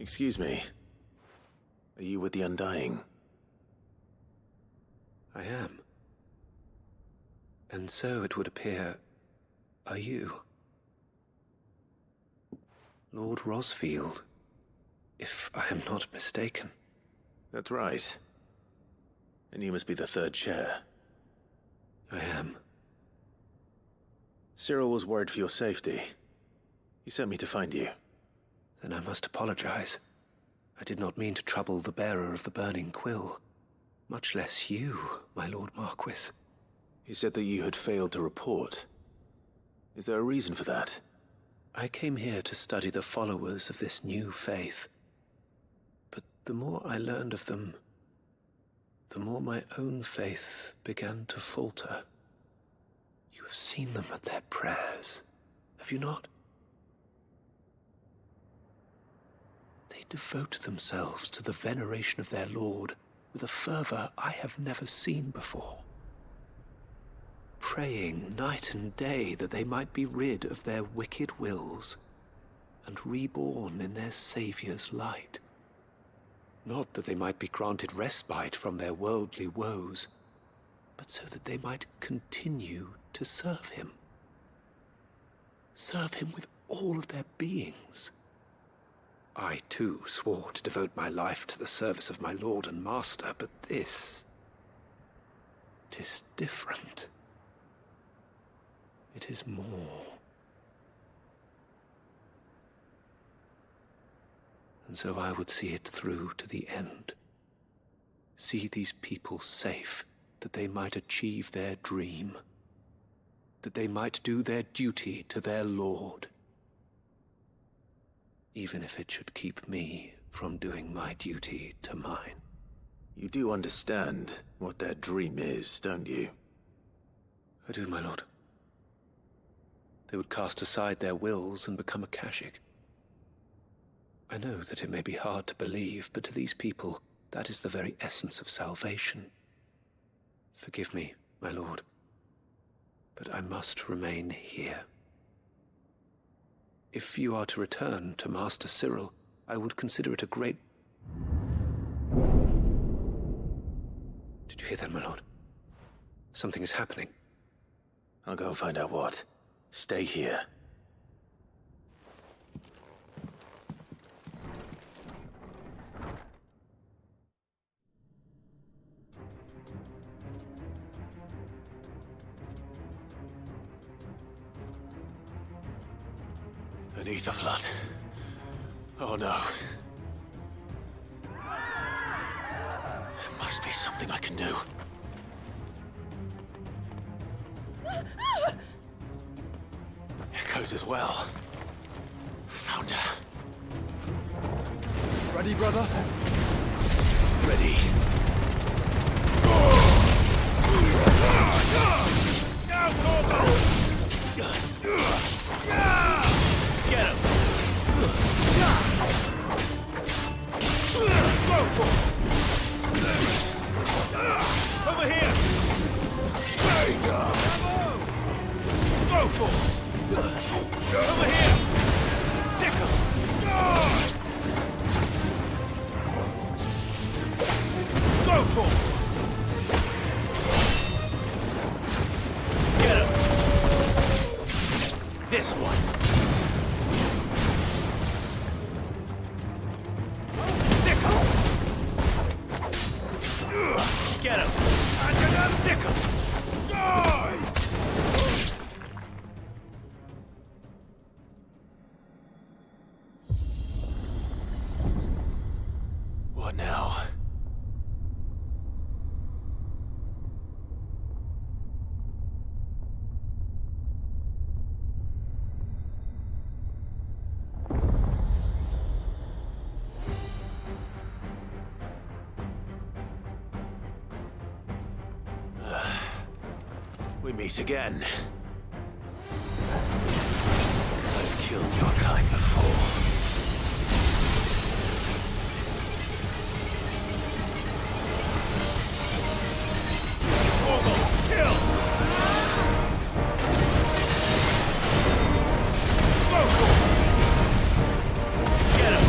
Excuse me. Are you with the Undying? I am. And so it would appear, are you? Lord Rosfield, if I am not mistaken. That's right. And you must be the third chair. I am. Cyril was worried for your safety. He sent me to find you. Then I must apologize. I did not mean to trouble the bearer of the burning quill. Much less you, my Lord Marquis. He said that you had failed to report. Is there a reason for that? I came here to study the followers of this new faith. But the more I learned of them, the more my own faith began to falter. You have seen them at their prayers, have you not? They devote themselves to the veneration of their Lord with a fervor I have never seen before. Praying night and day that they might be rid of their wicked wills and reborn in their Saviour's light. Not that they might be granted respite from their worldly woes, but so that they might continue to serve him. Serve him with all of their beings. I, too, swore to devote my life to the service of my Lord and Master, but this... 'tis different. It is more. And so I would see it through to the end. See these people safe, that they might achieve their dream. That they might do their duty to their Lord. Even if it should keep me from doing my duty to mine. You do understand what their dream is, don't you? I do, my lord. They would cast aside their wills and become Akashic. I know that it may be hard to believe, but to these people, that is the very essence of salvation. Forgive me, my lord, but I must remain here. If you are to return to Master Cyril, I would consider it a great... Did you hear that, my lord? Something is happening. I'll go and find out what. Stay here. An ether flood. Oh no. There must be something I can do. Echoes as well. Found her. Ready, brother? Ready. Get him! Over here! Go for it! Over here! Sickle! Go for it! Get him! This one! Get him! Sickle! Die! What now? We meet again. I've killed your kind before. Kill! Get him!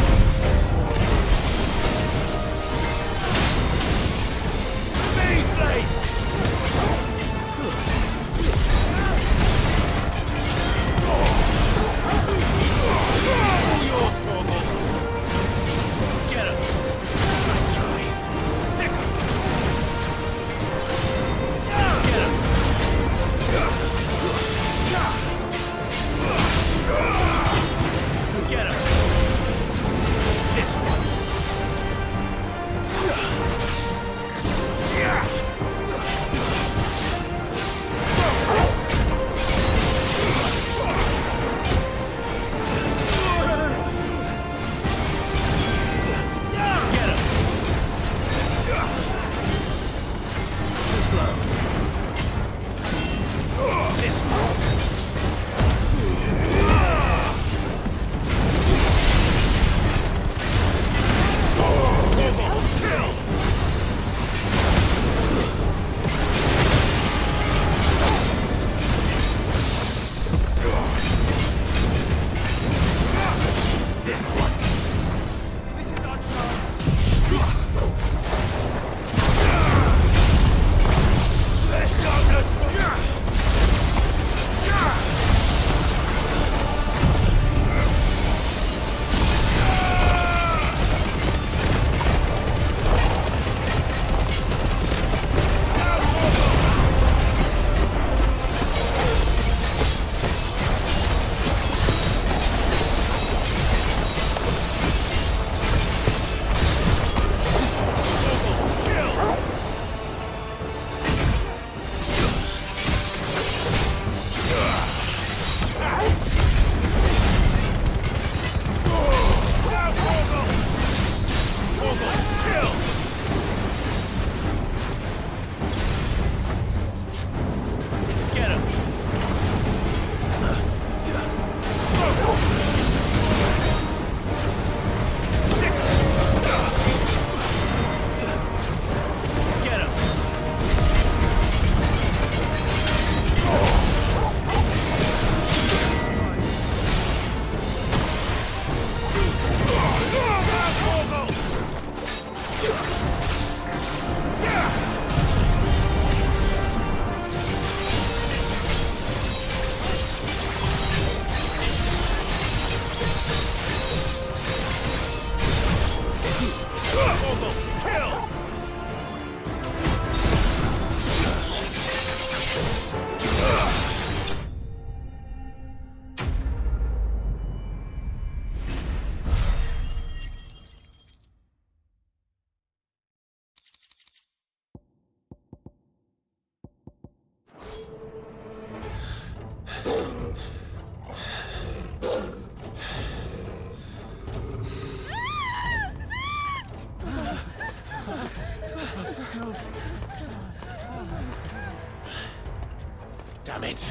Damn it!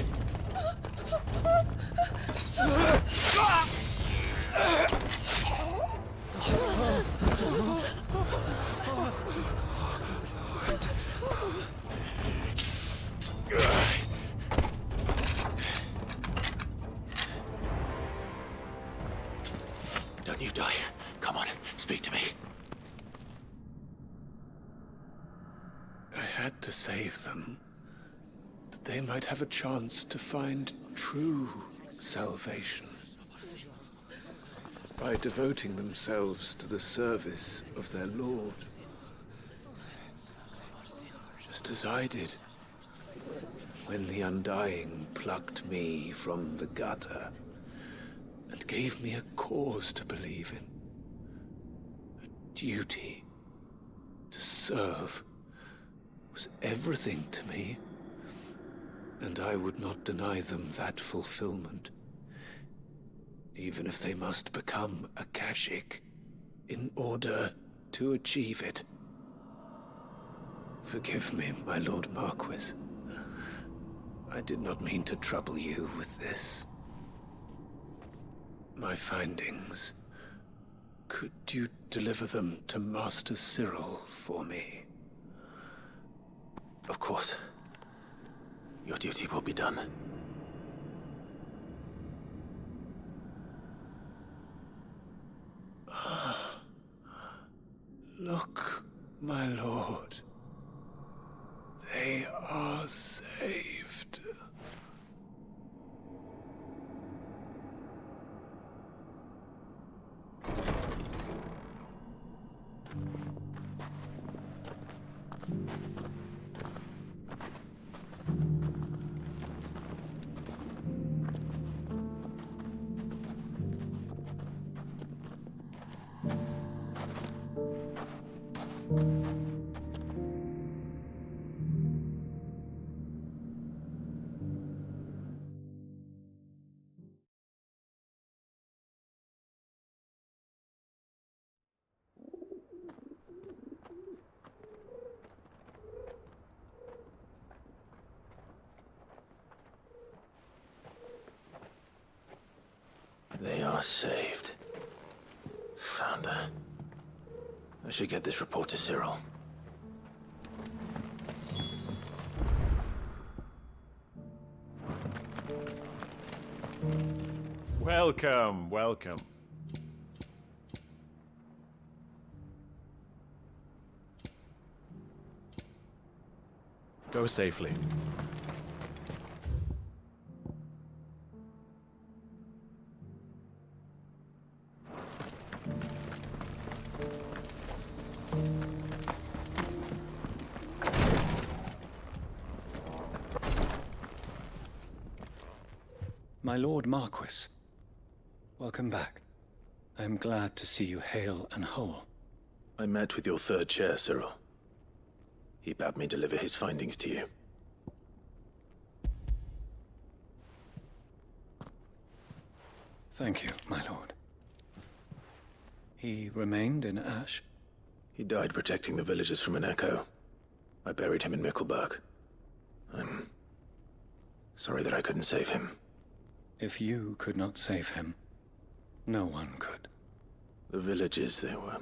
Don't you die. Come on, speak to me. I had to save them, that they might have a chance to find true salvation by devoting themselves to the service of their Lord, just as I did when the Undying plucked me from the gutter and gave me a cause to believe in. A duty to serve was everything to me, and I would not deny them that fulfillment, even if they must become a Kashik in order to achieve it. Forgive me, my Lord Marquis. I did not mean to trouble you with this. My findings. Could you deliver them to Master Cyril for me? Of course. Your duty will be done. Look, my lord. They are saved. saved. Founder. I should get this report to Cyril. Welcome, welcome. Go safely. My Lord Marquis, welcome back. I am glad to see you hale and whole. I met with your third chair, Cyril. He bade me deliver his findings to you. Thank you, my lord. He remained in Ash? He died protecting the villagers from an echo. I buried him in Mickelberg. I'm sorry that I couldn't save him. If you could not save him, no one could. The villagers, they were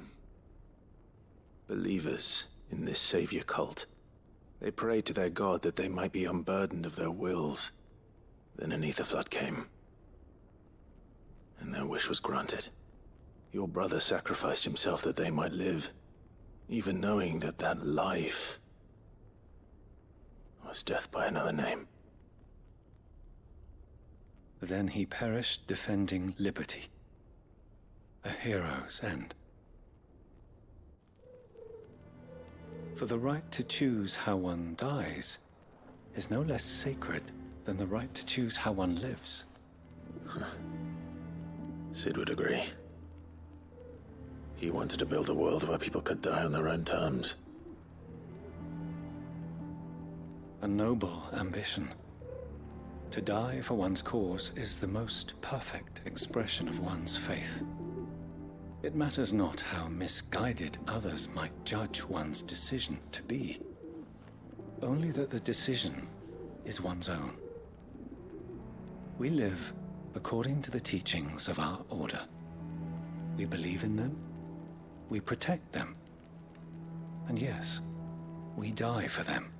believers in this savior cult. They prayed to their god that they might be unburdened of their wills. Then an ether flood came, and their wish was granted. Your brother sacrificed himself that they might live, even knowing that that life was death by another name. Then he perished defending liberty. A hero's end. For the right to choose how one dies is no less sacred than the right to choose how one lives. Sid would agree. He wanted to build a world where people could die on their own terms. A noble ambition. To die for one's cause is the most perfect expression of one's faith. It matters not how misguided others might judge one's decision to be. Only that the decision is one's own. We live according to the teachings of our order. We believe in them, we protect them, and yes, we die for them.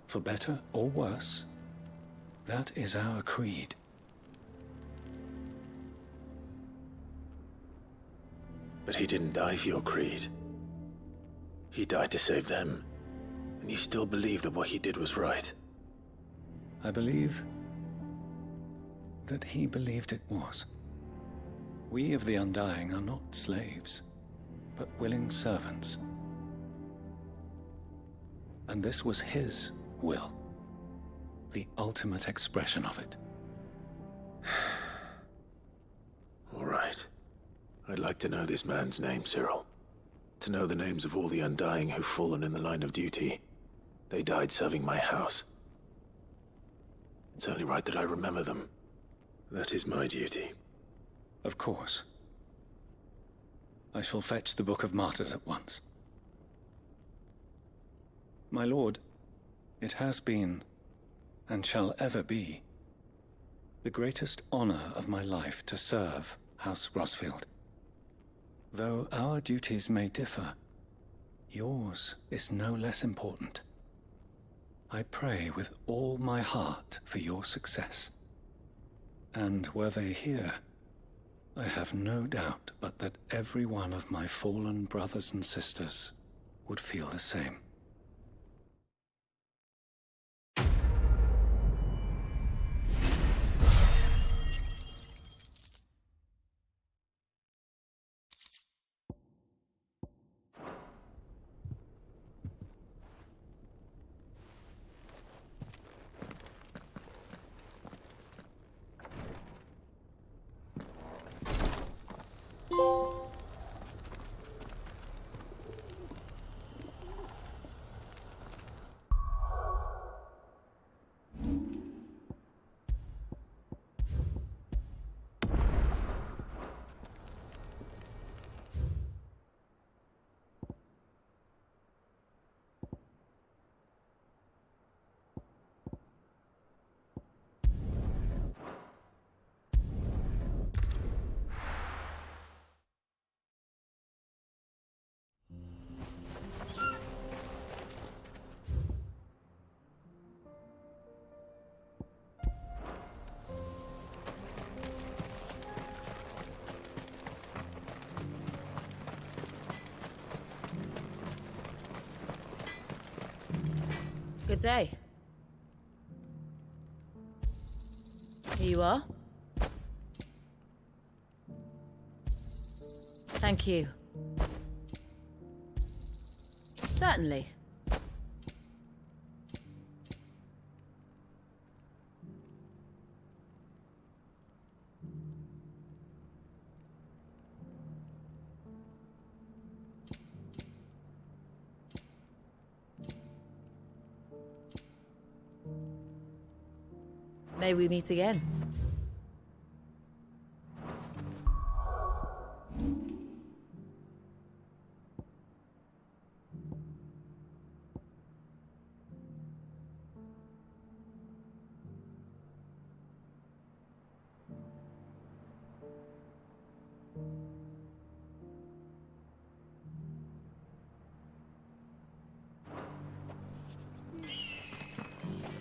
For better or worse, that is our creed. But he didn't die for your creed. He died to save them. And you still believe that what he did was right. I believe that he believed it was. We of the Undying are not slaves, but willing servants. And this was his will. The ultimate expression of it. All right. I'd like to know this man's name, Cyril. To know the names of all the Undying who've fallen in the line of duty. They died serving my house. It's only right that I remember them. That is my duty. Of course. I shall fetch the Book of Martyrs at once. My lord, it has been, and shall ever be, the greatest honor of my life to serve House Rosfield. Though our duties may differ, yours is no less important. I pray with all my heart for your success. And were they here, I have no doubt but that every one of my fallen brothers and sisters would feel the same. Good day. Here you are. Thank you. Certainly. May we meet again.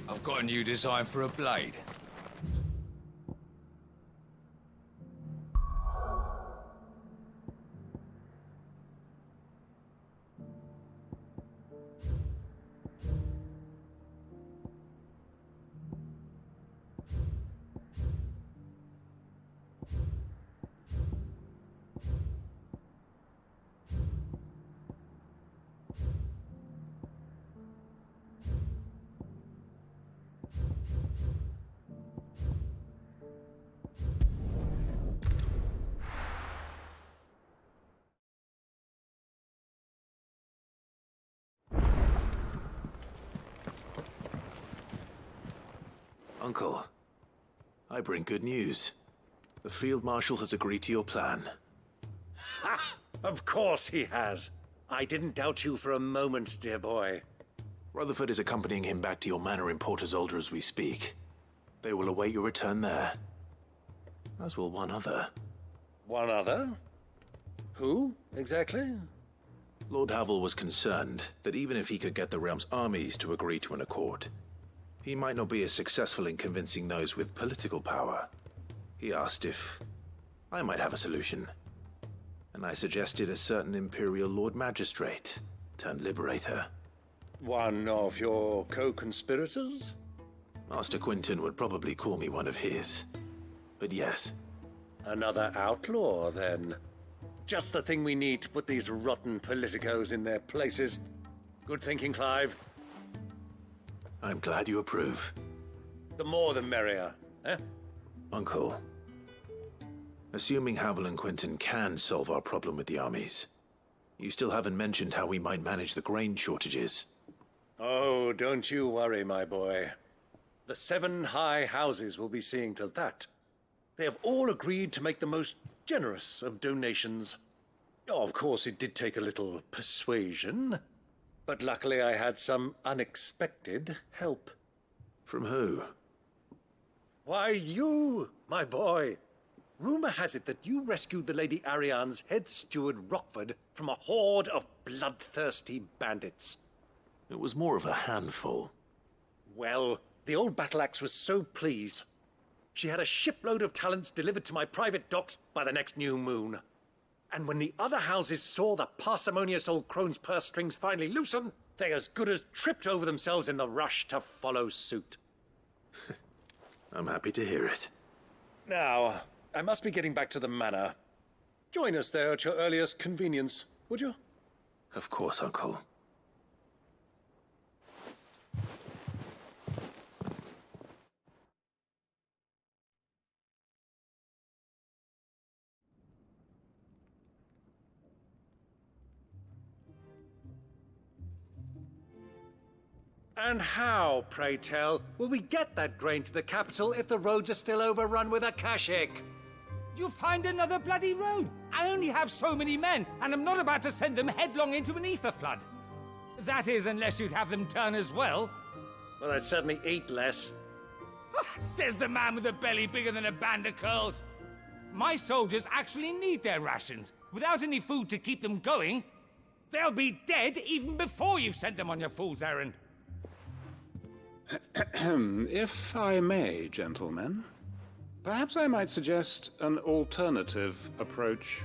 I've got a new design for a blade. Uncle, I bring good news. The Field Marshal has agreed to your plan. Ha! Of course he has. I didn't doubt you for a moment, dear boy. Rutherford is accompanying him back to your manor in Portazolder as we speak. They will await your return there. As will one other. One other? Who, exactly? Lord Havel was concerned that even if he could get the realm's armies to agree to an accord, he might not be as successful in convincing those with political power. He asked if I might have a solution, and I suggested a certain Imperial Lord Magistrate turned Liberator. One of your co-conspirators? Master Quinton would probably call me one of his, but yes. Another outlaw, then. Just the thing we need to put these rotten politicos in their places. Good thinking, Clive. I'm glad you approve. The more the merrier, eh? Uncle, assuming Havel and Quinton can solve our problem with the armies, you still haven't mentioned how we might manage the grain shortages. Oh, don't you worry, my boy. The 7 high houses will be seeing to that. They have all agreed to make the most generous of donations. Oh, of course, it did take a little persuasion, but luckily I had some unexpected help. From who? Why, you, my boy. Rumor has it that you rescued the Lady Ariane's head steward Rockford from a horde of bloodthirsty bandits. It was more of a handful. Well, the old battle axe was so pleased. She had a shipload of talents delivered to my private docks by the next new moon. And when the other houses saw the parsimonious old crone's purse strings finally loosen, they as good as tripped over themselves in the rush to follow suit. I'm happy to hear it. Now, I must be getting back to the manor. Join us there at your earliest convenience, would you? Of course, Uncle. And how, pray tell, will we get that grain to the capital if the roads are still overrun with Akashic? You'll find another bloody road. I only have so many men, and I'm not about to send them headlong into an ether flood. That is, unless you'd have them turn as well. Well, I'd certainly eat less. Says the man with a belly bigger than a band of curls. My soldiers actually need their rations. Without any food to keep them going, they'll be dead even before you've sent them on your fool's errand. If I may, gentlemen, perhaps I might suggest an alternative approach.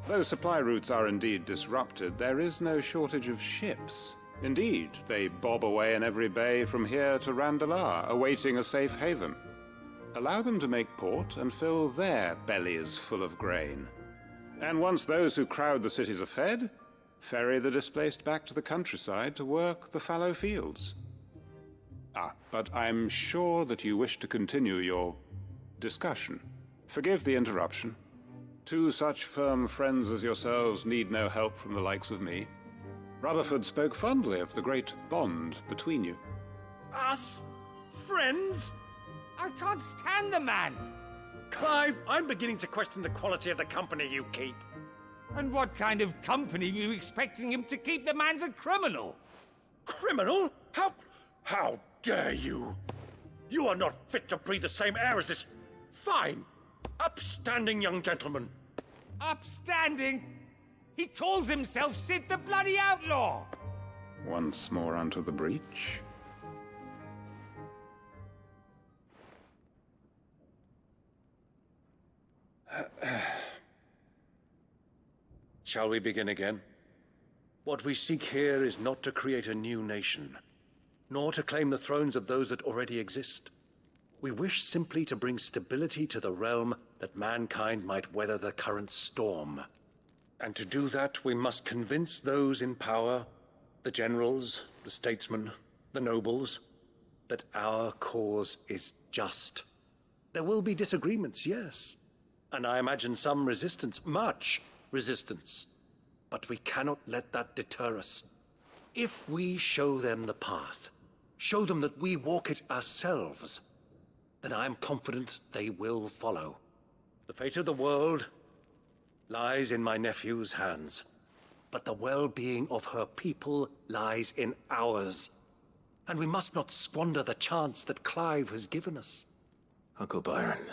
Though supply routes are indeed disrupted, there is no shortage of ships. Indeed, they bob away in every bay from here to Randalar, awaiting a safe haven. Allow them to make port and fill their bellies full of grain. And once those who crowd the cities are fed, ferry the displaced back to the countryside to work the fallow fields. But I'm sure that you wish to continue your discussion. Forgive the interruption. Two such firm friends as yourselves need no help from the likes of me. Rutherford spoke fondly of the great bond between you. Us? Friends? I can't stand the man. Clive, I'm beginning to question the quality of the company you keep. And what kind of company were you expecting him to keep? The man's a criminal. Criminal? How dare you? You are not fit to breathe the same air as this fine, upstanding young gentleman. Upstanding? He calls himself Sid the Bloody Outlaw. Once more onto the breach. Shall we begin again? What we seek here is not to create a new nation, nor to claim the thrones of those that already exist. We wish simply to bring stability to the realm that mankind might weather the current storm. And to do that, we must convince those in power, the generals, the statesmen, the nobles, that our cause is just. There will be disagreements, yes. And I imagine some resistance, much resistance. But we cannot let that deter us. If we show them the path, show them that we walk it ourselves, then I am confident they will follow. The fate of the world lies in my nephew's hands, but the well-being of her people lies in ours. And we must not squander the chance that Clive has given us. Uncle Byron,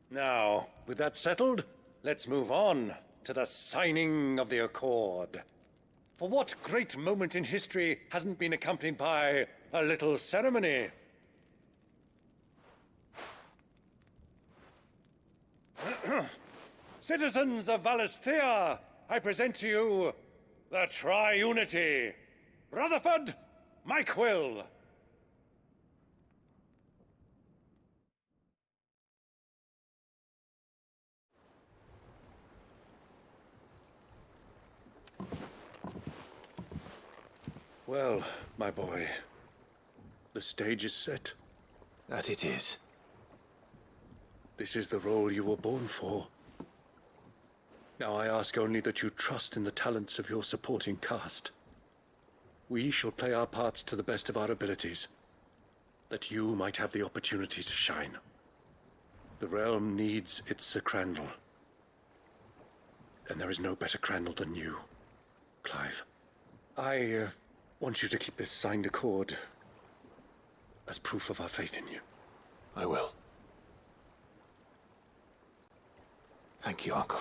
Now, with that settled, let's move on to the signing of the Accord. For what great moment in history hasn't been accompanied by a little ceremony? Citizens of Valisthea, I present to you the Triunity. Rutherford, Mike Will. Well, my boy, the stage is set. that it is. This is the role you were born for. Now I ask only that you trust in the talents of your supporting cast. We shall play our parts to the best of our abilities, that you might have the opportunity to shine. The realm needs its Sir Crandall. And there is no better Crandall than you, Clive. I want you to keep this signed accord as proof of our faith in you. I will. Thank you, Uncle.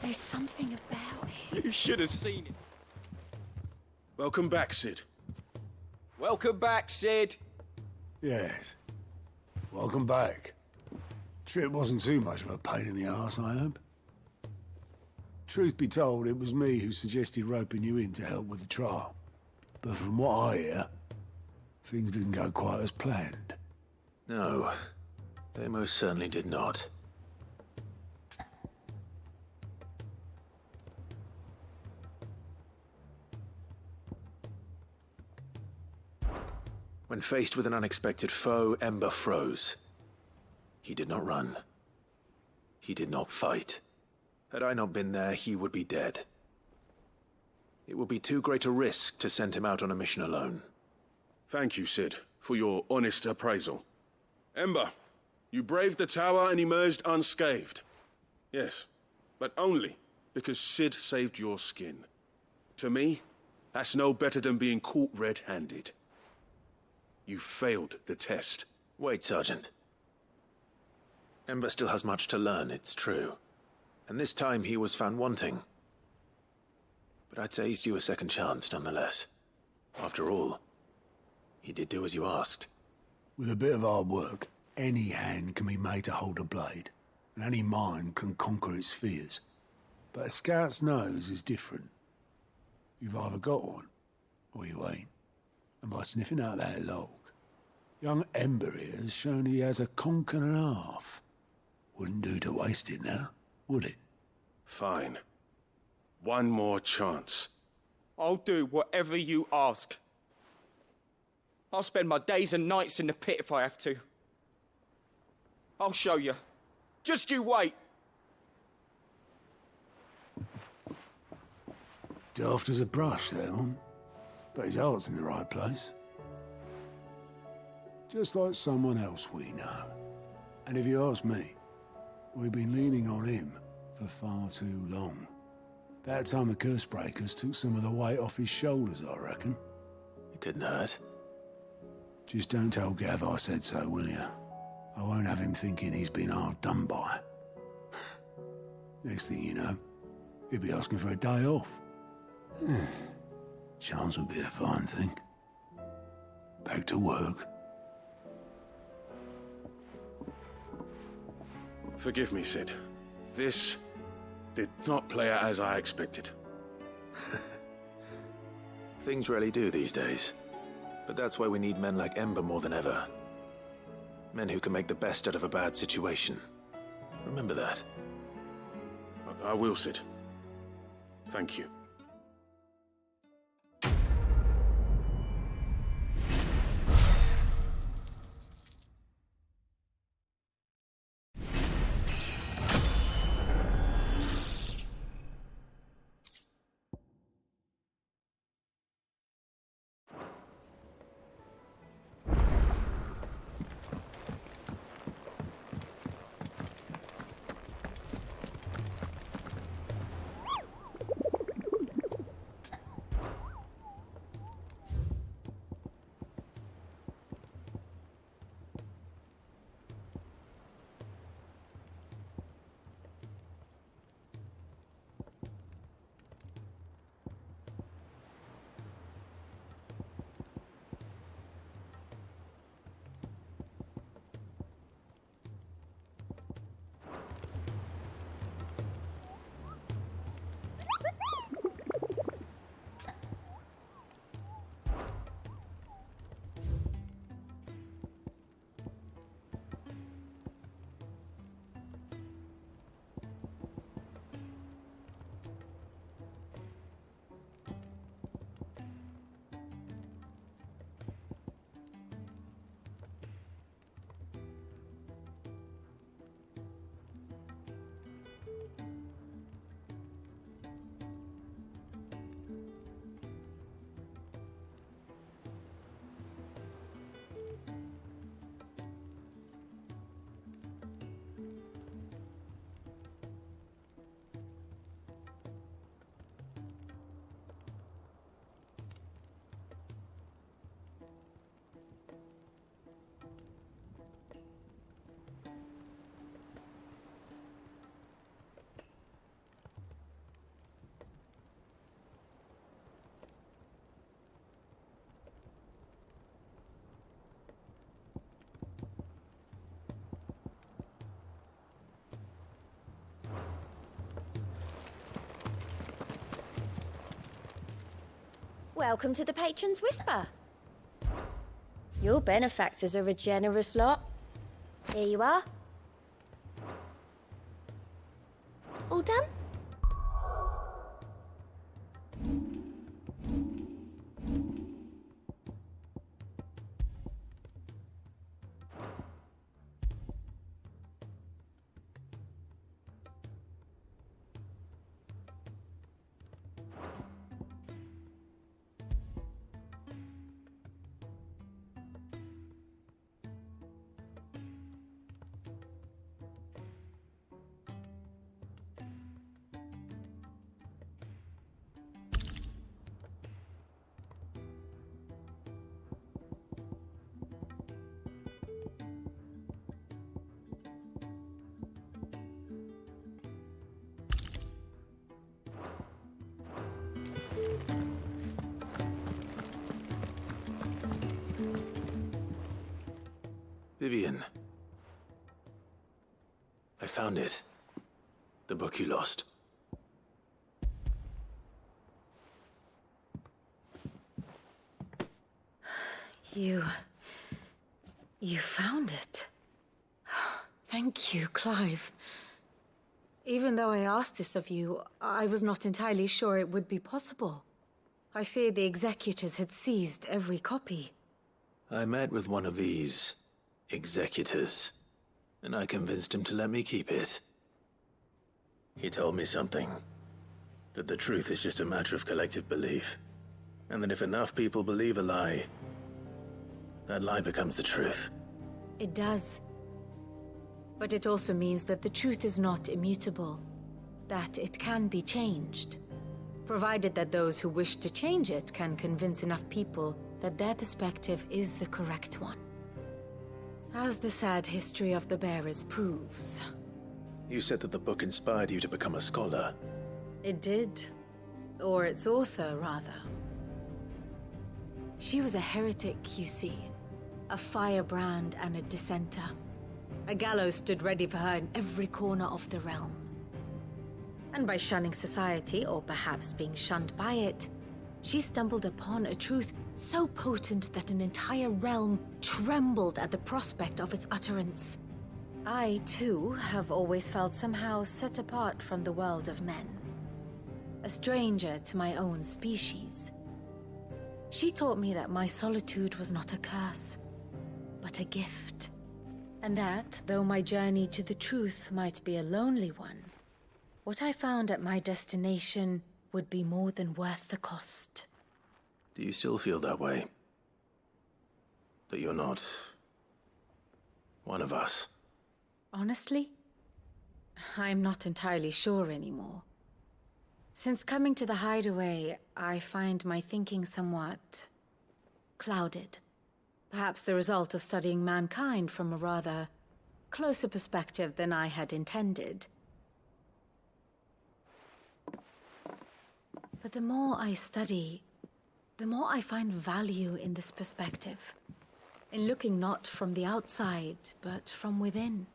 There's something about it. You should have seen it. Welcome back, Sid. Welcome back, Sid. Yes. Welcome back. Trip wasn't too much of a pain in the arse, I hope. Truth be told, it was me who suggested roping you in to help with the trial. But from what I hear, things didn't go quite as planned. No, they most certainly did not. When faced with an unexpected foe, Ember froze. He did not run. He did not fight. Had I not been there, he would be dead. It would be too great a risk to send him out on a mission alone. Thank you, Sid, for your honest appraisal. Ember, you braved the tower and emerged unscathed. Yes, but only because Sid saved your skin. To me, that's no better than being caught red-handed. You failed the test. Wait, Sergeant. Ember still has much to learn, it's true. And this time he was found wanting. But I'd say he's due a second chance, nonetheless. After all, he did do as you asked. With a bit of hard work, any hand can be made to hold a blade, and any mind can conquer its fears. But a scout's nose is different. You've either got one, or you ain't. And by sniffing out that log, young Ember here has shown he has a conch and a half. Wouldn't do to waste it now, would it? Fine. One more chance. I'll do whatever you ask. I'll spend my days and nights in the pit if I have to. I'll show you. Just you wait. Daft as a brush, that one. But his heart's in the right place. Just like someone else we know. And if you ask me, we've been leaning on him for far too long. That time the curse breakers took some of the weight off his shoulders, I reckon. It couldn't hurt. Just don't tell Gav I said so, will you? I won't have him thinking he's been hard done by. Next thing you know, he'll be asking for a day off. Chance would be a fine thing. Back to work. Forgive me, Sid. This did not play out as I expected. Things rarely do these days. But that's why we need men like Ember more than ever. Men who can make the best out of a bad situation. Remember that. I will, Sid. Thank you. Welcome to the Patron's Whisper. Your benefactors are a generous lot. Here you are. All done? Vivian. I found it. The book you lost. You found it. Thank you, Clive. Even though I asked this of you, I was not entirely sure it would be possible. I feared the executors had seized every copy. I met with one of these executors, and I convinced him to let me keep it. He told me something. That the truth is just a matter of collective belief. And that if enough people believe a lie, that lie becomes the truth. It does. But it also means that the truth is not immutable. That it can be changed. Provided that those who wish to change it can convince enough people that their perspective is the correct one. As the sad history of the bearers proves. You said that the book inspired you to become a scholar. It did. Or its author, rather. She was a heretic, you see. A firebrand and a dissenter. A gallows stood ready for her in every corner of the realm. And by shunning society, or perhaps being shunned by it, she stumbled upon a truth so potent that an entire realm trembled at the prospect of its utterance. I, too, have always felt somehow set apart from the world of men. A stranger to my own species. She taught me that my solitude was not a curse, but a gift. And that, though my journey to the truth might be a lonely one, what I found at my destination would be more than worth the cost. Do you still feel that way? That you're not one of us? Honestly, I'm not entirely sure anymore. Since coming to the hideaway, I find my thinking somewhat clouded. Perhaps the result of studying mankind from a rather closer perspective than I had intended. But the more I study, the more I find value in this perspective. In looking not from the outside, but from within.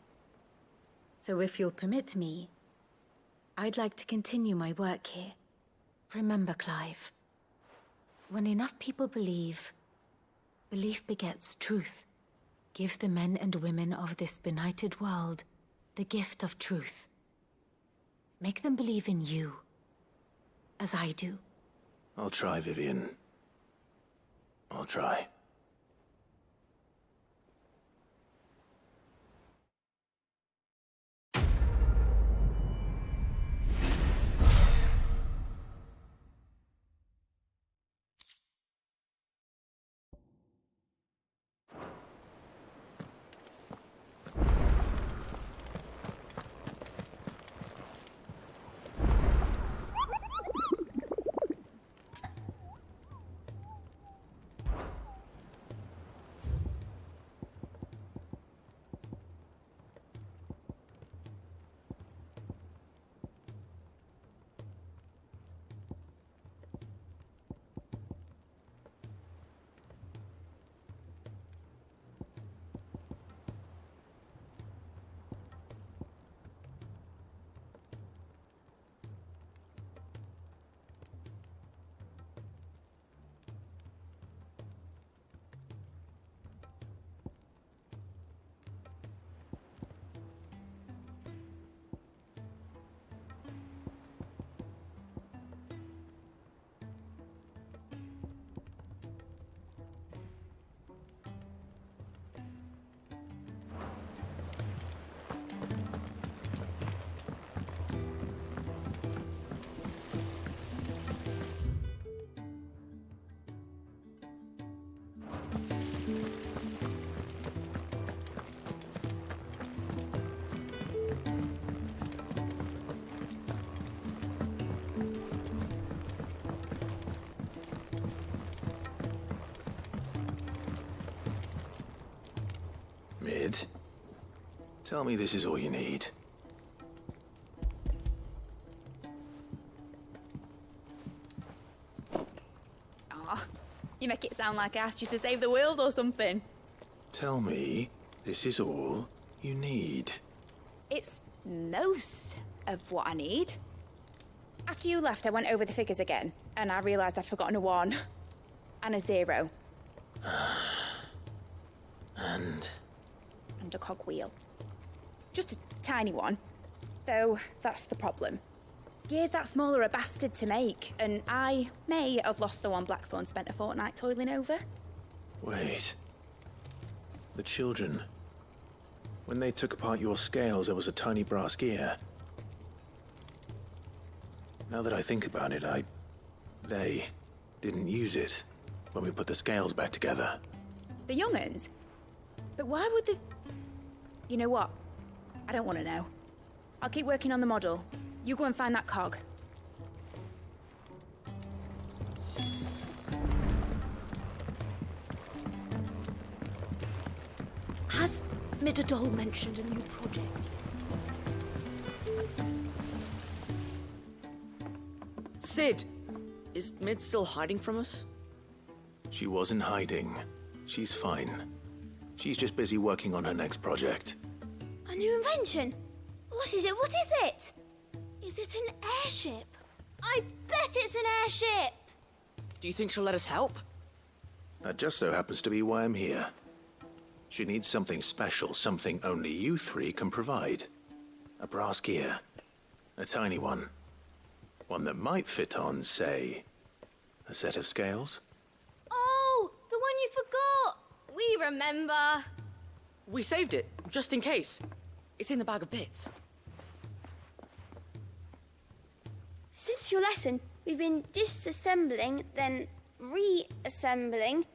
So if you'll permit me, I'd like to continue my work here. Remember, Clive, when enough people believe, belief begets truth. Give the men and women of this benighted world the gift of truth. Make them believe in you, as I do. I'll try, Vivian. I'll try. Mid, tell me this is all you need. Aw, you make it sound like I asked you to save the world or something. Tell me This is all you need. It's most of what I need. After you left, I went over the figures again, and I realised I'd forgotten a 1 and a 0. And a cogwheel. Just a tiny one. Though, that's the problem. Gears that small are a bastard to make, and I may have lost the one Blackthorn spent a fortnight toiling over. wait. The children. When they took apart your scales, there was a tiny brass gear. Now that I think about it, they didn't use it when we put the scales back together. The young'uns? But why would the... You know what? I don't want to know. I'll keep working on the model. You go and find that cog. Has Midadol mentioned a new project? Sid! Is Mid still hiding from us? She wasn't hiding. She's fine. She's just busy working on her next project. A new invention? What is it? What is it? Is it an airship? I bet it's an airship! Do you think she'll let us help? That just so happens to be why I'm here. She needs something special, something only you three can provide. A brass gear. A tiny one. One that might fit on, say, a set of scales. Oh, the one you forgot! We remember. We saved it, just in case. It's in the bag of bits. Since your lesson, we've been disassembling, then reassembling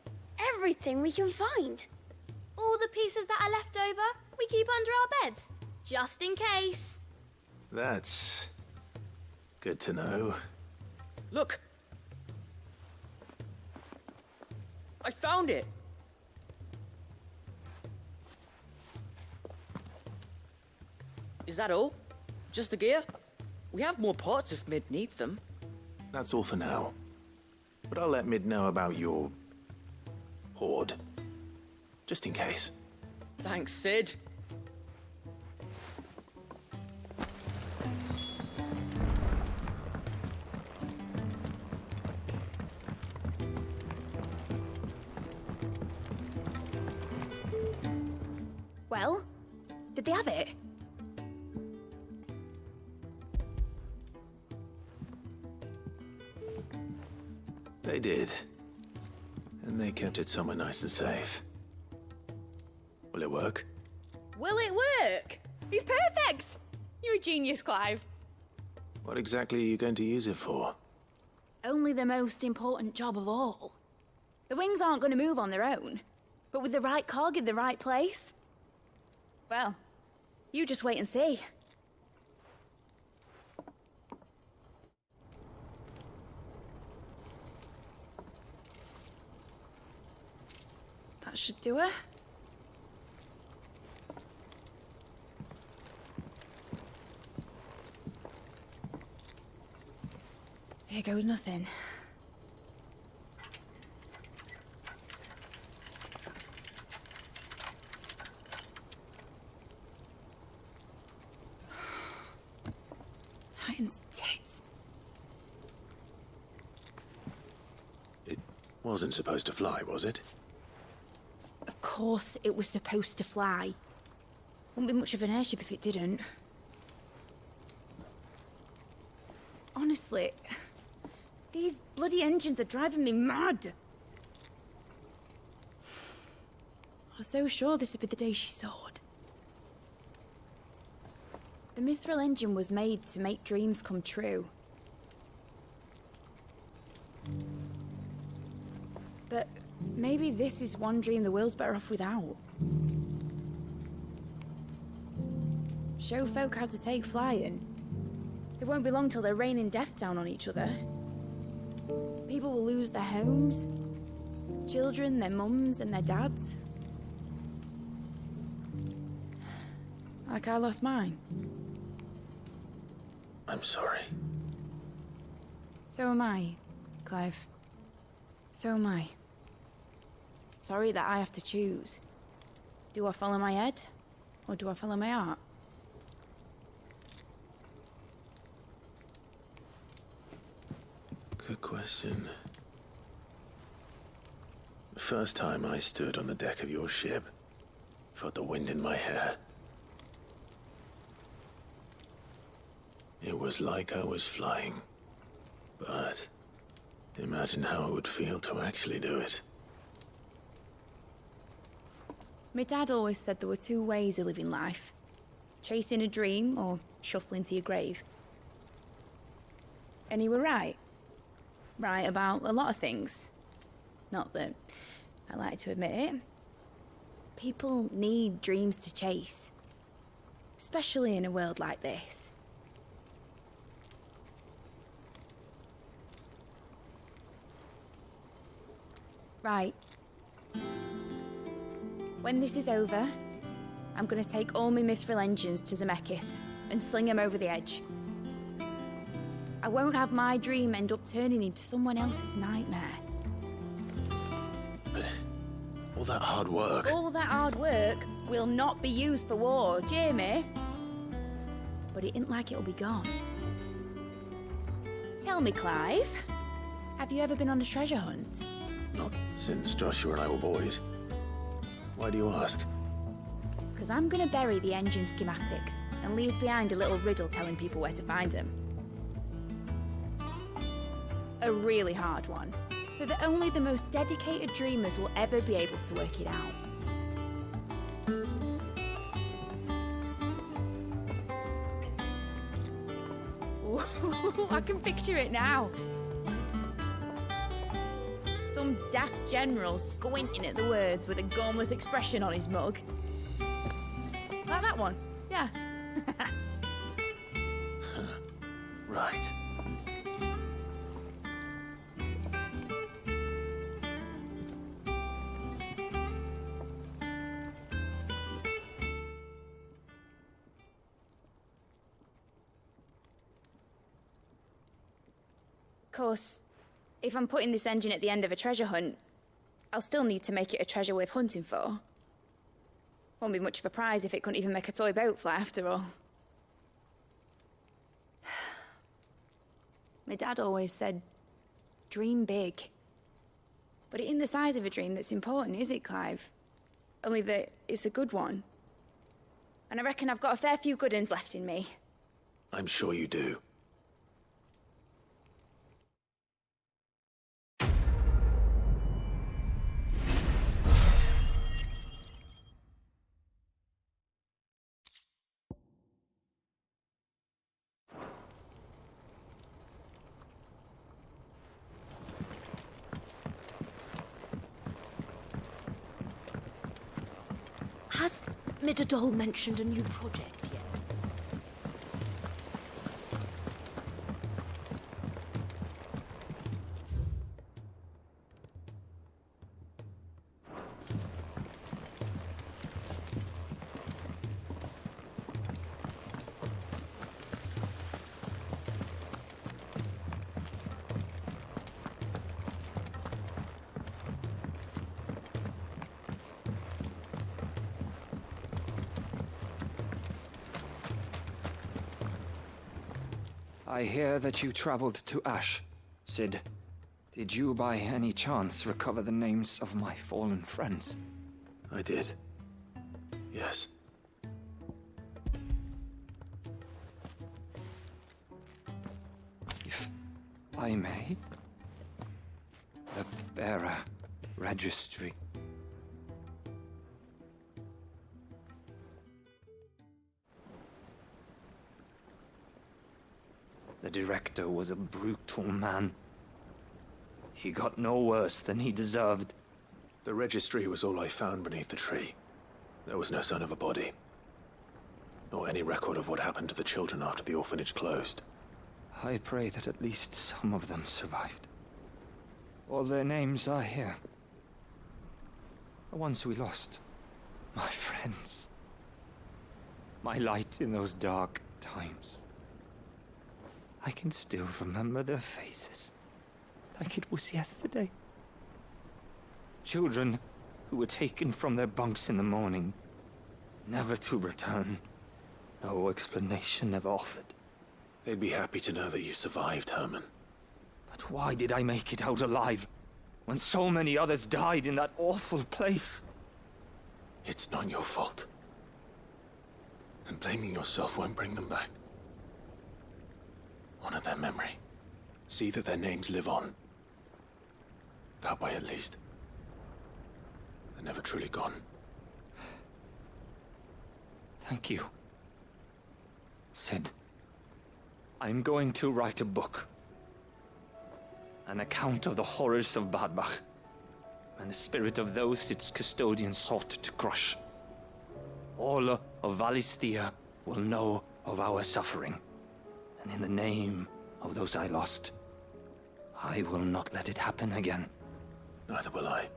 everything we can find. All the pieces that are left over, we keep under our beds, just in case. That's good to know. Look! I found it! Is that all? Just the gear? We have more parts if Mid needs them. That's all for now. But I'll let Mid know about your hoard. Just in case. Thanks, Sid. Well, did they have it? They did. And they kept it somewhere nice and safe. Will it work? Will it work? He's perfect! You're a genius, Clive. What exactly are you going to use it for? Only the most important job of all. The wings aren't going to move on their own. But with the right cog in the right place... Well, you just wait and see. That should do it. Here goes nothing. Titan's tits. It wasn't supposed to fly, was it? Of course it was supposed to fly. Wouldn't be much of an airship if it didn't. Honestly, these bloody engines are driving me mad. I was so sure this would be the day she soared. The Mithril engine was made to make dreams come true. But maybe this is one dream the world's better off without. Show folk how to take flying. It won't be long till they're raining death down on each other. People will lose their homes. Children, their mums and their dads. Like I lost mine. I'm sorry. So am I, Clive. So am I. Sorry that I have to choose. Do I follow my head? Or do I follow my heart? Good question. The first time I stood on the deck of your ship, felt the wind in my hair. It was like I was flying. But imagine how it would feel to actually do it. My dad always said there were two ways of living life. Chasing a dream or shuffling to your grave. And he were right. Right about a lot of things. Not that I like to admit it. People need dreams to chase. Especially in a world like this. Right. When this is over, I'm gonna take all my mithril engines to Zemeckis and sling them over the edge. I won't have my dream end up turning into someone else's nightmare. But all that hard work... All that hard work will not be used for war, Jamie. But it ain't like it'll be gone. Tell me, Clive, have you ever been on a treasure hunt? Not since Joshua and I were boys. Why do you ask? Because I'm gonna bury the engine schematics and leave behind a little riddle telling people where to find them. A really hard one, so that only the most dedicated dreamers will ever be able to work it out. Ooh, I can picture it now. Some daft general squinting at the words with a gormless expression on his mug. Like that one, yeah. Right. Of course, if I'm putting this engine at the end of a treasure hunt, I'll still need to make it a treasure worth hunting for. Won't be much of a prize if it couldn't even make a toy boat fly after all. My dad always said, dream big. But it ain't the size of a dream that's important, is it, Clive? Only that it's a good one. And I reckon I've got a fair few good uns left in me. I'm sure you do. Has Midadol mentioned a new project yet? I hear that you traveled to Ash, Sid. Did you by any chance recover the names of my fallen friends? I did. Yes. If I may? The bearer registry. The director was a brutal man. He got no worse than he deserved. The registry was all I found beneath the tree. There was no sign of a body. Nor any record of what happened to the children after the orphanage closed. I pray that at least some of them survived. All their names are here. The ones we lost. My friends. My light in those dark times. I can still remember their faces, like it was yesterday. Children who were taken from their bunks in the morning never to return. No explanation ever offered. They'd be happy to know that you survived, Herman. But why did I make it out alive, when so many others died in that awful place? It's not your fault. And blaming yourself won't bring them back. Honor their memory. See that their names live on. That way, at least. They're never truly gone. Thank you. Sid, I'm going to write a book. An account of the horrors of Badbach, and the spirit of those its custodians sought to crush. All of Valisthea will know of our suffering, and in the name of those I lost, I will not let it happen again. Neither will I.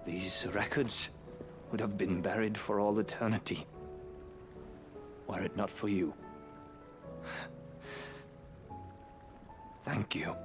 These records would have been buried for all eternity, were it not for you. Thank you.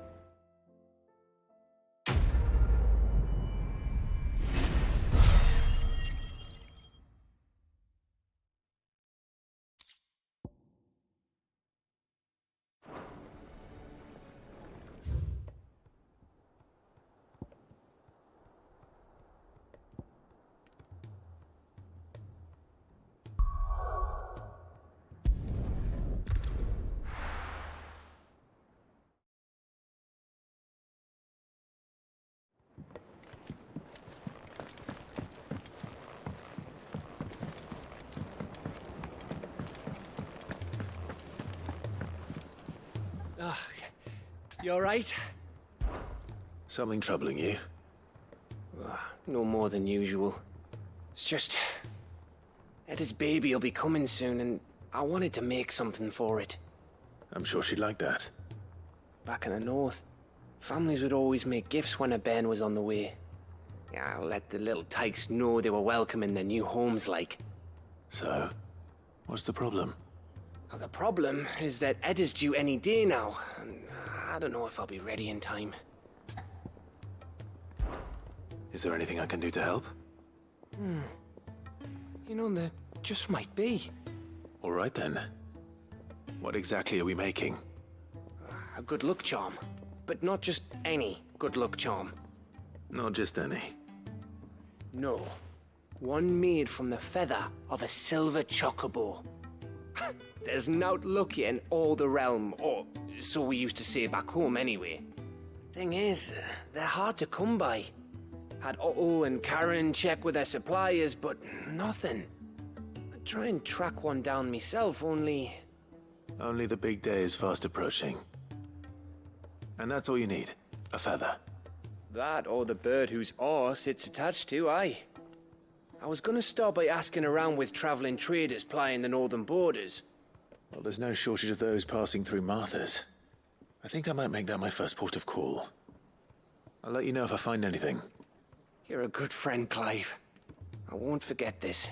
You alright? Something troubling you? No more than usual. It's just... Etta's baby will be coming soon, and I wanted to make something for it. I'm sure she'd like that. Back in the north, families would always make gifts when a bairn was on the way. Yeah, I'll let the little tykes know they were welcome in their new homes, like. So, what's the problem? Well, the problem is that Etta's due any day now, and I don't know if I'll be ready in time. Is there anything I can do to help? You know, there just might be. All right then. What exactly are we making? A good luck charm. But not just any good luck charm. Not just any. No. One made from the feather of a silver chocobo. There's naught luckier in all the realm, or so we used to say back home anyway. Thing is, they're hard to come by. Had Otto and Karen check with their suppliers, but nothing. I'd try and track one down myself, only... Only the big day is fast approaching. And that's all you need, a feather. That or the bird whose horse it's attached to, aye. I was gonna start by asking around with traveling traders plying the northern borders. Well, there's no shortage of those passing through Martha's. I think I might make that my first port of call. I'll let you know if I find anything. You're a good friend, Clive. I won't forget this.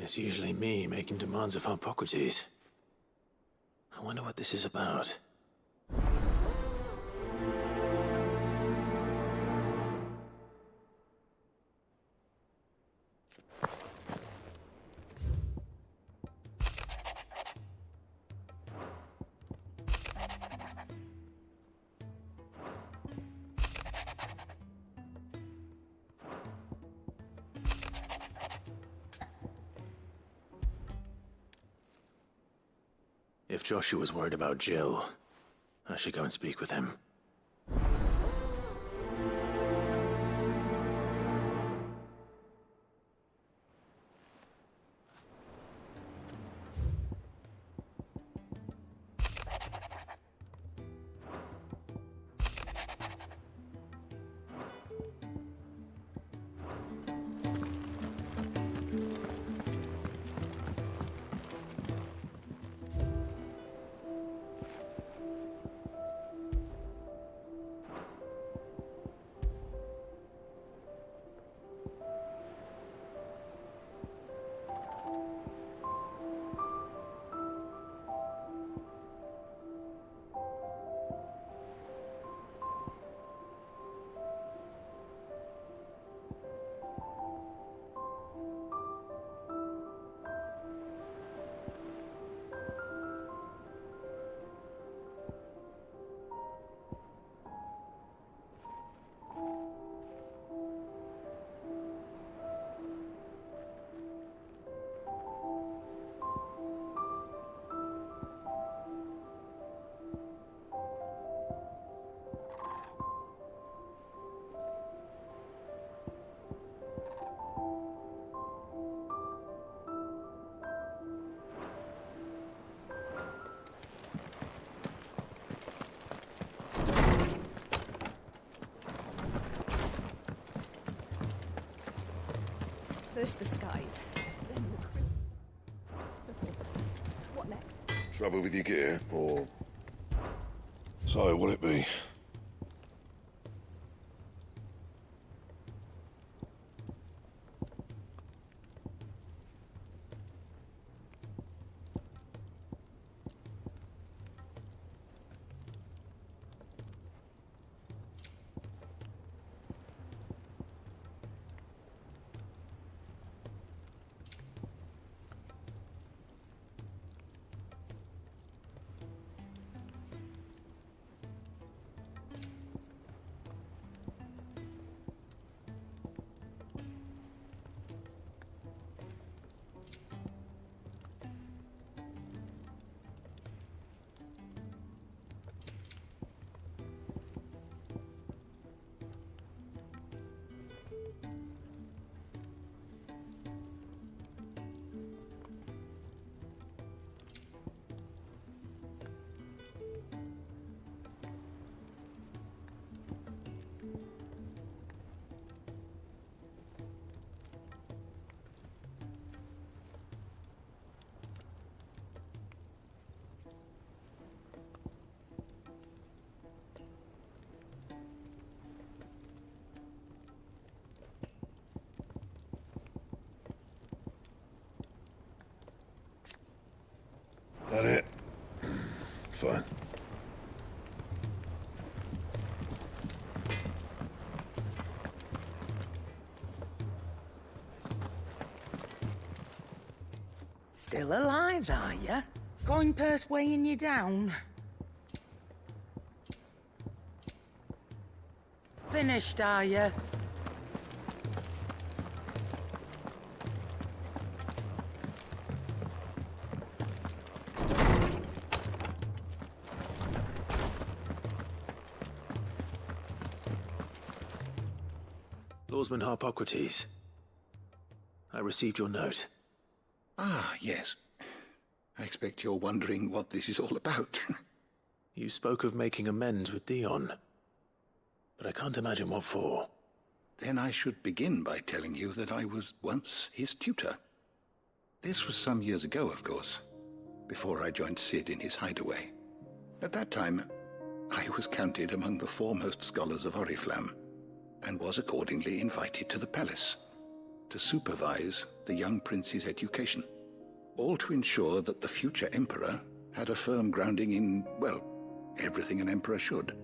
It's usually me making demands of Hippocrates. I wonder what this is about. If Joshua's worried about Jill, I should go and speak with him. First the skies. What next? Trouble with your gear, or... So, what'll it be? That it? Fine. Still alive, are ya? Coin purse weighing you down? Finished, are ya? Lawsman Harpocrates, I received your note. Ah, yes. I expect you're wondering what this is all about. You spoke of making amends with Dion, but I can't imagine what for. Then I should begin by telling you that I was once his tutor. This was some years ago, of course, before I joined Sid in his hideaway. At that time, I was counted among the foremost scholars of Oriflamme, and was accordingly invited to the palace to supervise the young prince's education, all to ensure that the future emperor had a firm grounding in, well, everything an emperor should.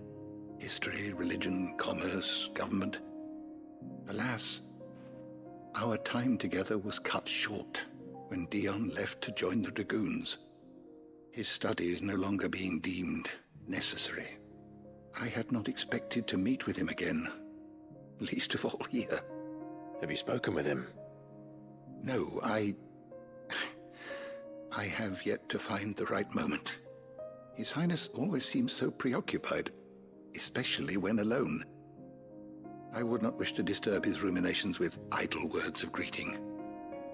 History, religion, commerce, government. Alas, our time together was cut short when Dion left to join the Dragoons, his studies no longer being deemed necessary. I had not expected to meet with him again, least of all here. Have you spoken with him? No, I have yet to find the right moment. His Highness always seems so preoccupied, especially when alone. I would not wish to disturb his ruminations with idle words of greeting,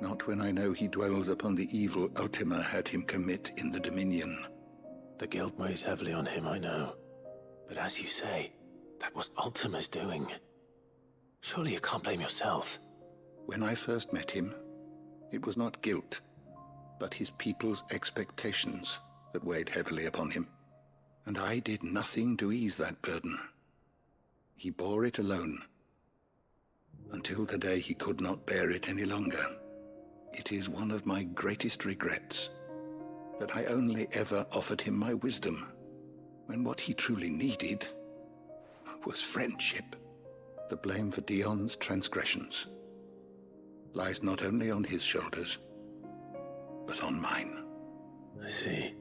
not when I know he dwells upon the evil Ultima had him commit in the Dominion. The guilt weighs heavily on him, I know. But as you say, that was Ultima's doing. Surely you can't blame yourself. When I first met him, it was not guilt, but his people's expectations that weighed heavily upon him. And I did nothing to ease that burden. He bore it alone, until the day he could not bear it any longer. It is one of my greatest regrets that I only ever offered him my wisdom, when what he truly needed was friendship. The blame for Dion's transgressions lies not only on his shoulders, but on mine. I see.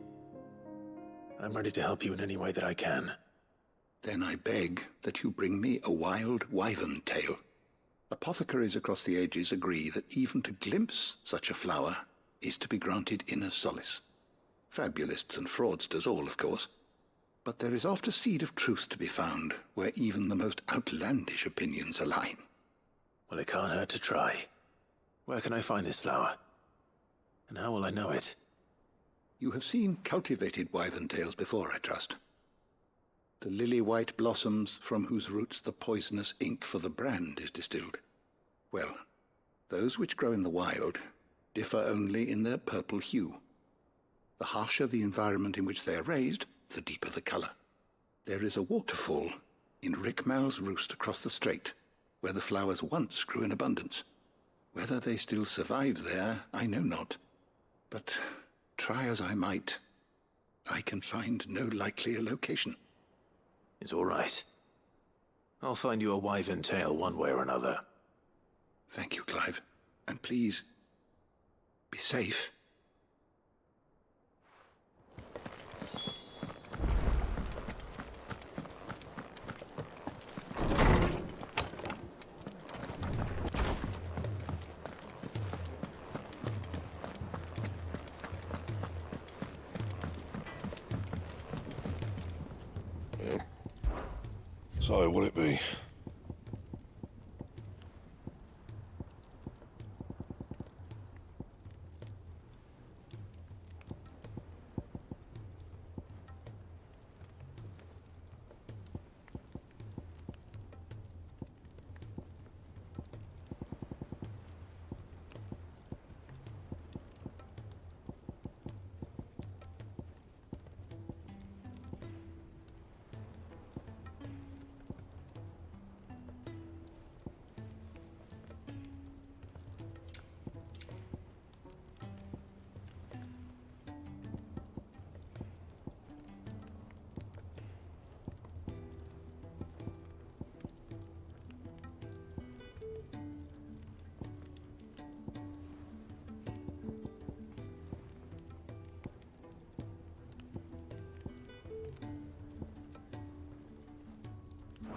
I'm ready to help you in any way that I can. Then I beg that you bring me a wild wyvern tail. Apothecaries across the ages agree that even to glimpse such a flower is to be granted inner solace. Fabulists and fraudsters all, of course. But there is oft a seed of truth to be found where even the most outlandish opinions align. Well, it can't hurt to try. Where can I find this flower? And how will I know it? You have seen cultivated wyvern tails before, I trust. The lily-white blossoms from whose roots the poisonous ink for the brand is distilled. Well, Those which grow in the wild differ only in their purple hue. The harsher the environment in which they are raised, the deeper the color. There is a waterfall in Rickmal's roost across the strait, where the flowers once grew in abundance. Whether they still survive there, I know not. But try as I might, I can find no likelier location. It's all right. I'll find you a wyvern tail one way or another. Thank you, Clive. And please, be safe. So, what'll it be?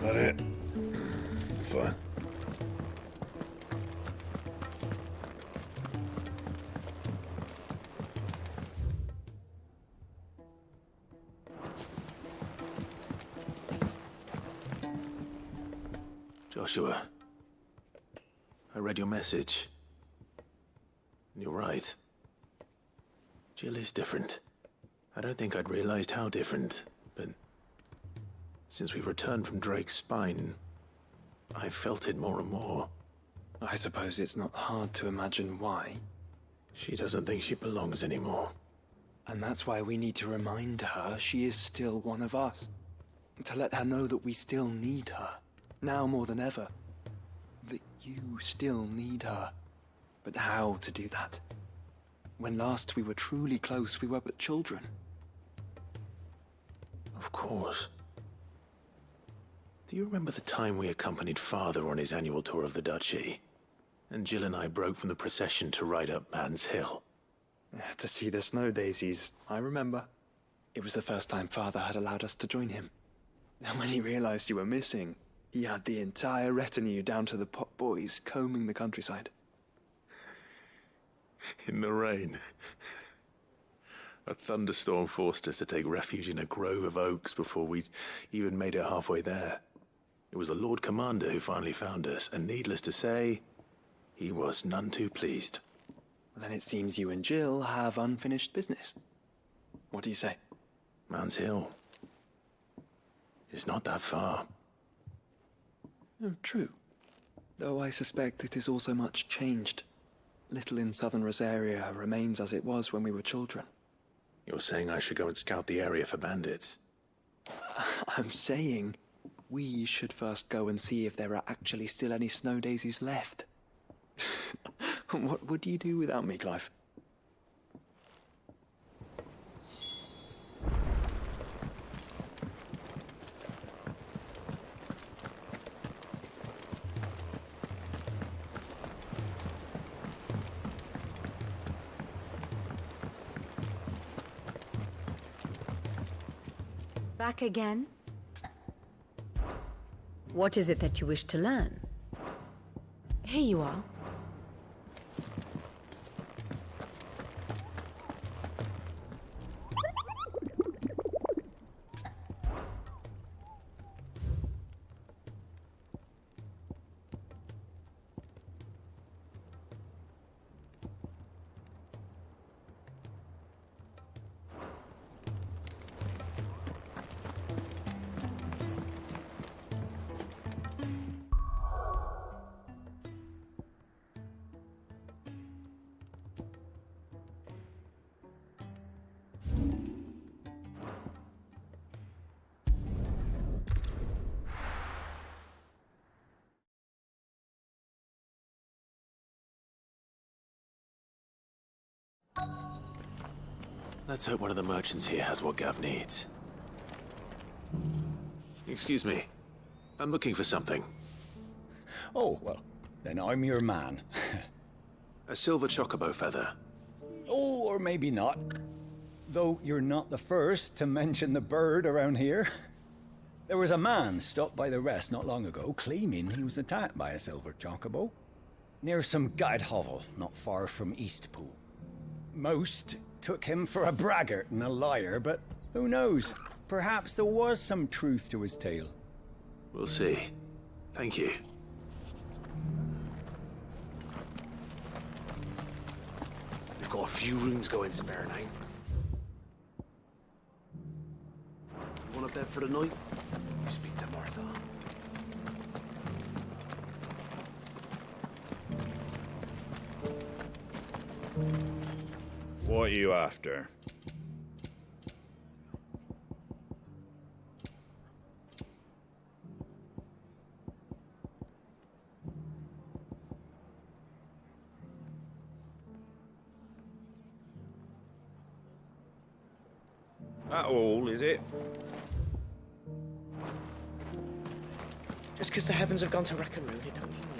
That it? Fine. Joshua, I read your message. And you're right. Jill is different. I don't think I'd realized how different, but since we returned from Drake's spine, I felt it more and more. I suppose it's not hard to imagine why. She doesn't think she belongs anymore. And that's why we need to remind her she is still one of us. To let her know that we still need her, now more than ever. That you still need her. But how to do that? When last we were truly close, we were but children. Of course. Do you remember the time we accompanied Father on his annual tour of the Duchy? And Jill and I broke from the procession to ride up Man's Hill. To see the snow daisies, I remember. It was the first time Father had allowed us to join him. And when he realized you were missing, he had the entire retinue down to the pot boys combing the countryside. In the rain. A thunderstorm forced us to take refuge in a grove of oaks before we'd even made it halfway there. It was the Lord Commander who finally found us, and needless to say, he was none too pleased. Then it seems you and Jill have unfinished business. What do you say? Man's Hill. It's not that far. Oh, true. Though I suspect it is also much changed. Little in southern Rosaria remains as it was when we were children. You're saying I should go and scout the area for bandits? I'm saying we should first go and see if there are actually still any snow daisies left. What would you do without me, Clive? Back again? What is it that you wish to learn? Here you are. Let's hope one of the merchants here has what Gav needs. Excuse me. I'm looking for something. Oh, well, then I'm your man. A silver chocobo feather. Oh, or maybe not. Though you're not the first to mention the bird around here. There was a man stopped by the rest not long ago, claiming he was attacked by a silver chocobo. Near some gutted hovel, not far from Eastpool. Most took him for a braggart and a liar, but who knows? Perhaps there was some truth to his tale. We'll see. Thank you. We've got a few rooms going spare now. You want a bed for the night? You speak to Martha. What are you after? That all, is it? Just because the heavens have gone to rack and ruin, it don't mean